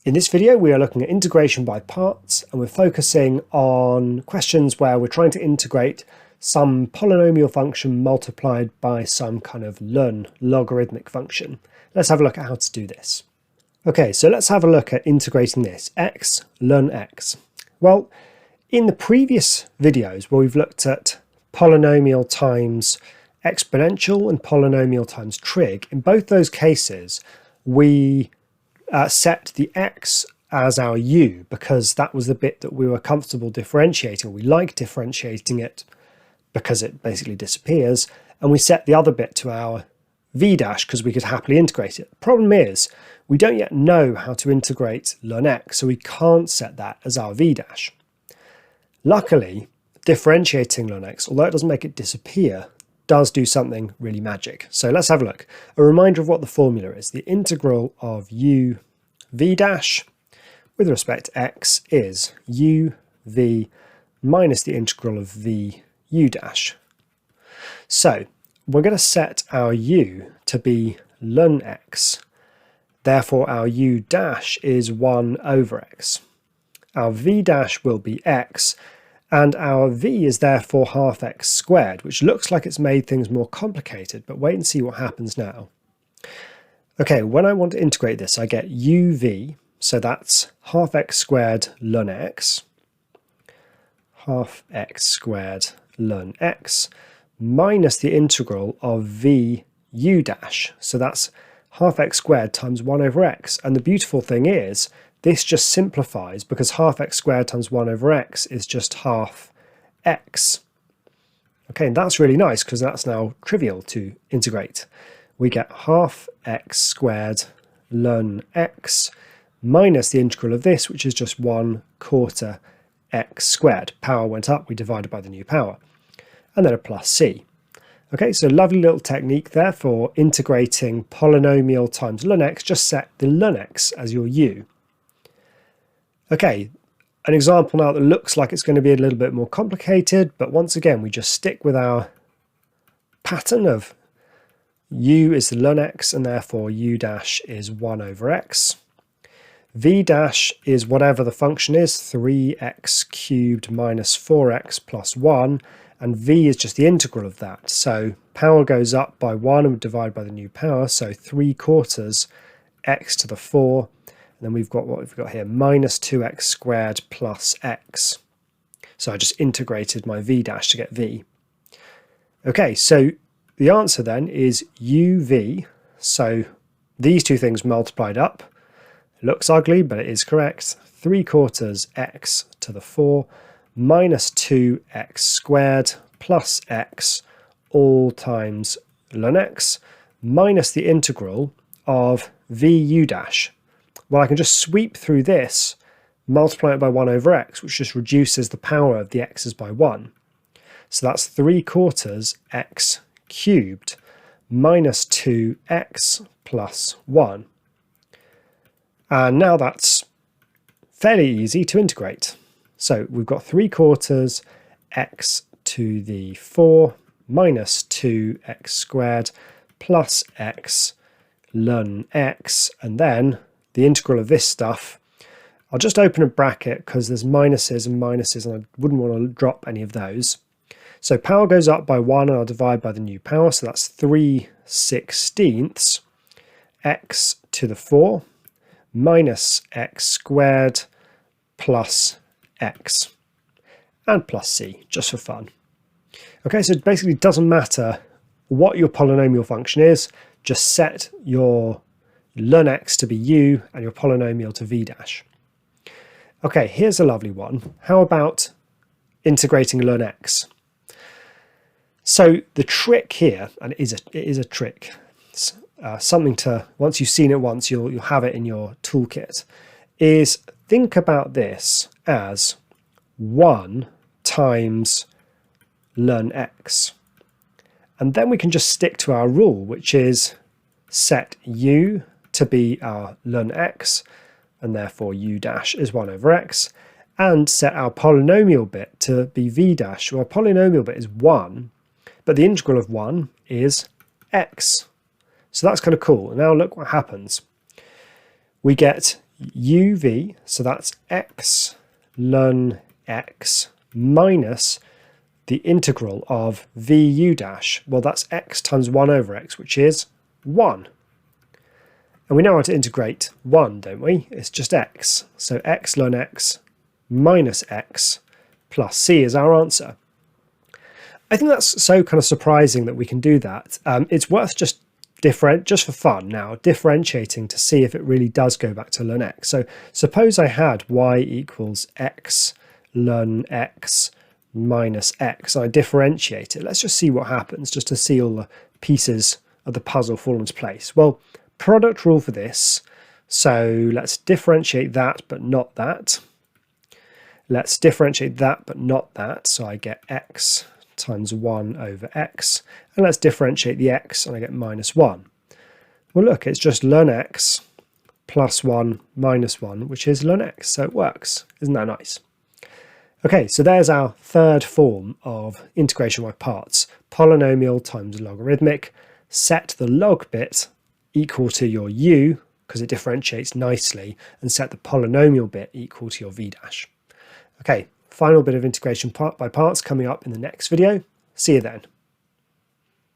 In this video, we are looking at integration by parts, and we're focusing on questions where we're trying to integrate some polynomial function multiplied by some kind of logarithmic function. Let's have a look at how to do this. Okay, so let's have a look at integrating this, x ln x. Well, in the previous videos where we've looked at polynomial times exponential and polynomial times trig, in both those cases, we set the x as our u because that was the bit that we were comfortable differentiating. We like differentiating it because it basically disappears, and we set the other bit to our v dash because we could happily integrate it. The problem is we don't yet know how to integrate ln x, so we can't set that as our v dash. Luckily, differentiating ln x, although it doesn't make it disappear, does do something really magic. So let's have a look. A reminder of what the formula is. The integral of u v dash with respect to x is u v minus the integral of v u dash. So we're going to set our u to be ln x. Therefore our u dash is 1 over x. Our v dash will be x, and our v is therefore half x squared, which looks like it's made things more complicated, but wait and see what happens now. Okay, when I want to integrate this, I get uv, so that's half x squared ln x, half x squared ln x, minus the integral of v u dash, so that's half x squared times 1 over x. And the beautiful thing is, this just simplifies because half x squared times 1 over x is just half x. Okay, and that's really nice because that's now trivial to integrate. We get half x squared ln x minus the integral of this, which is just 1/4 x squared. Power went up, we divided by the new power. And then a plus c. Okay, so lovely little technique there for integrating polynomial times ln x. Just set the ln x as your u. Okay, an example now that looks like it's going to be a little bit more complicated, but once again, we just stick with our pattern of u is the ln x, and therefore u dash is 1 over x. V dash is whatever the function is, 3x cubed minus 4x plus 1, and v is just the integral of that. So power goes up by 1 and we divide by the new power, so 3/4 x to the 4. And then we've got what we've got here, minus 2x squared plus x. So I just integrated my v dash to get v. Okay, so the answer then is uv. So these two things multiplied up. It looks ugly, but it is correct. 3/4 x to the 4 minus 2x squared plus x all times ln x minus the integral of v u dash. Well, I can just sweep through this, multiply it by 1 over x, which just reduces the power of the x's by 1. So that's 3/4 x cubed minus 2x plus 1. And now that's fairly easy to integrate. So we've got 3/4 x to the 4 minus 2x squared plus x ln x, and then the integral of this stuff. I'll just open a bracket because there's minuses and minuses, and I wouldn't want to drop any of those. So power goes up by 1 and I'll divide by the new power, so that's 3/16 x to the 4 minus x squared plus x and plus c, just for fun. Okay, so it basically doesn't matter what your polynomial function is, just set your ln x to be u and your polynomial to v dash. Okay, here's a lovely one. How about integrating ln x? So the trick here, and it is a trick, it's something to, once you've seen it once, you'll have it in your toolkit, is think about this as 1 times ln x. And then we can just stick to our rule, which is set u to be our ln x, and therefore u dash is 1 over x, and set our polynomial bit to be v dash. Well, our polynomial bit is 1, but the integral of 1 is x. So that's kind of cool. And now look what happens. We get uv, so that's x ln x minus the integral of vu dash. Well, that's x times 1 over x, which is 1. And we know how to integrate 1, don't we? It's just x. So x ln x minus x plus c is our answer. I think that's so kind of surprising that we can do that. It's worth just for fun now, differentiating to see if it really does go back to ln x. So suppose I had y equals x ln x minus x. I differentiate it. Let's just see what happens, just to see all the pieces of the puzzle fall into place. Well, product rule for this. So let's differentiate that, but not that. Let's differentiate that, but not that. So I get x times 1 over x. And let's differentiate the x, and I get minus 1. Well, look, it's just ln x plus 1 minus 1, which is ln x. So it works. Isn't that nice? Okay, so there's our third form of integration by parts. Polynomial times logarithmic. Set the log bit equal to your u, because it differentiates nicely, and set the polynomial bit equal to your v dash. Okay, final bit of integration by parts coming up in the next video. See you then.